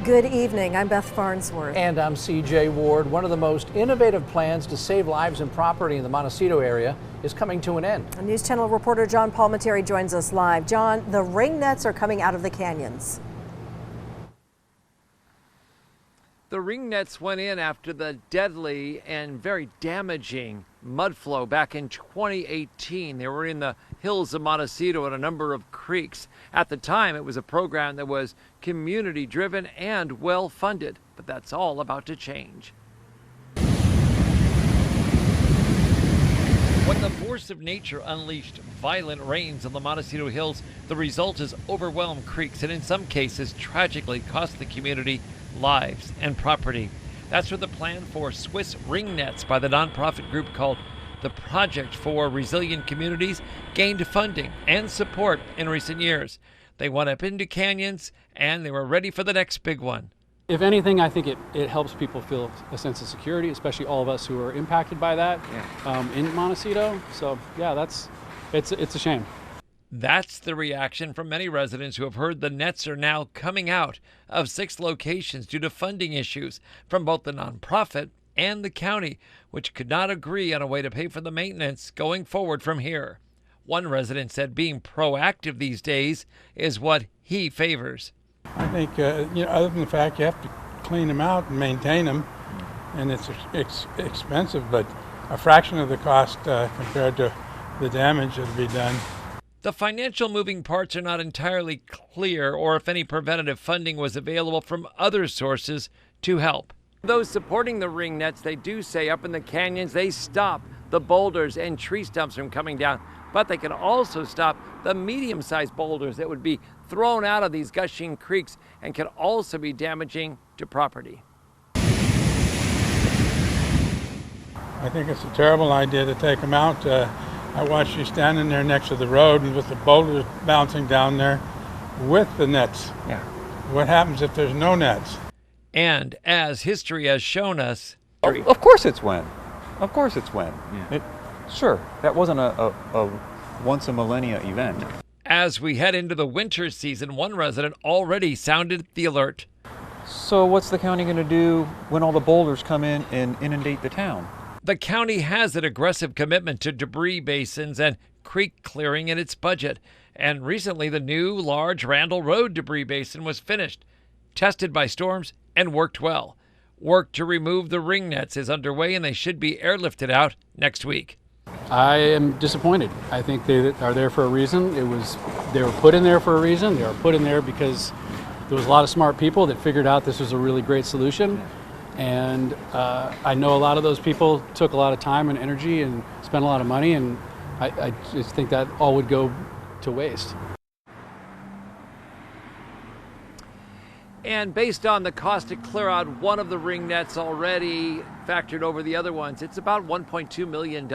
Good evening. I'm Beth Farnsworth. And I'm CJ Ward. One of the most innovative plans to save lives and property in the Montecito area is coming to an end. News Channel reporter John Palminteri joins us live. John, the ring nets are coming out of the canyons. The ring nets went in after the deadly and very damaging mud flow back in 2018. They were in the hills of Montecito and a number of creeks. At the time, it was a program that was community driven and well funded, but that's all about to change. When the force of nature unleashed violent rains on the Montecito Hills, the result is overwhelmed creeks and in some cases tragically cost the community lives and property. That's where the plan for Swiss ring nets by the nonprofit group called the Project for Resilient Communities gained funding and support in recent years. They went up into canyons and they were ready for the next big one. If anything, I think it helps people feel a sense of security, especially all of us who are impacted by that in Montecito. So yeah, it's a shame. That's the reaction from many residents who have heard the nets are now coming out of 6 locations due to funding issues from both the nonprofit and the county, which could not agree on a way to pay for the maintenance going forward from here. One resident said being proactive these days is what he favors. I think, other than the fact you have to clean them out and maintain them, and it's expensive, but a fraction of the cost compared to the damage that'll be done. The financial moving parts are not entirely clear, or if any preventative funding was available from other sources to help. Those supporting the ring nets, they do say up in the canyons, they stop the boulders and tree stumps from coming down, but they can also stop the medium-sized boulders that would be thrown out of these gushing creeks and can also be damaging to property. I think it's a terrible idea to take them out. I watched you standing there next to the road and with the boulders bouncing down there with the nets. Yeah. What happens if there's no nets? And as history has shown us... Of course it's when. Of course it's when. Yeah. Sure, that wasn't a once a millennia event. As we head into the winter season, one resident already sounded the alert. So what's the county going to do when all the boulders come in and inundate the town? The county has an aggressive commitment to debris basins and creek clearing in its budget. And recently, the new large Randall Road debris basin was finished, tested by storms, and worked well. Work to remove the ring nets is underway, and they should be airlifted out next week. I am disappointed. I think they are there for a reason. They were put in there for a reason. They were put in there because there was a lot of smart people that figured out this was a really great solution. And I know a lot of those people took a lot of time and energy and spent a lot of money, and I just think that all would go to waste. And based on the cost to clear out one of the ring nets already factored over the other ones, it's about $1.2 million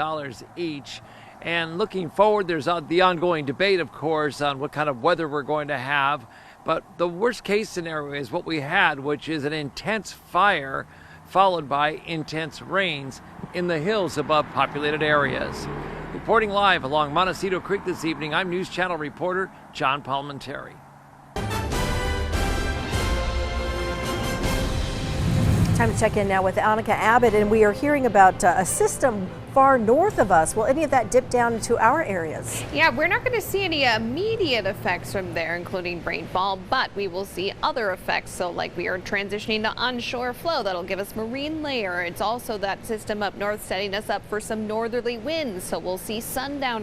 each. And looking forward, there's the ongoing debate, of course, on what kind of weather we're going to have. But the worst case scenario is what we had, which is an intense fire followed by intense rains in the hills above populated areas. Reporting live along Montecito Creek this evening, I'm News Channel reporter John Palminteri. Time to check in now with Annika Abbott, and we are hearing about a system far north of us. Will any of that dip down into our areas? Yeah, we're not going to see any immediate effects from there, including rainfall, but we will see other effects. So like we are transitioning to onshore flow, that'll give us marine layer. It's also that system up north setting us up for some northerly winds. So we'll see sundown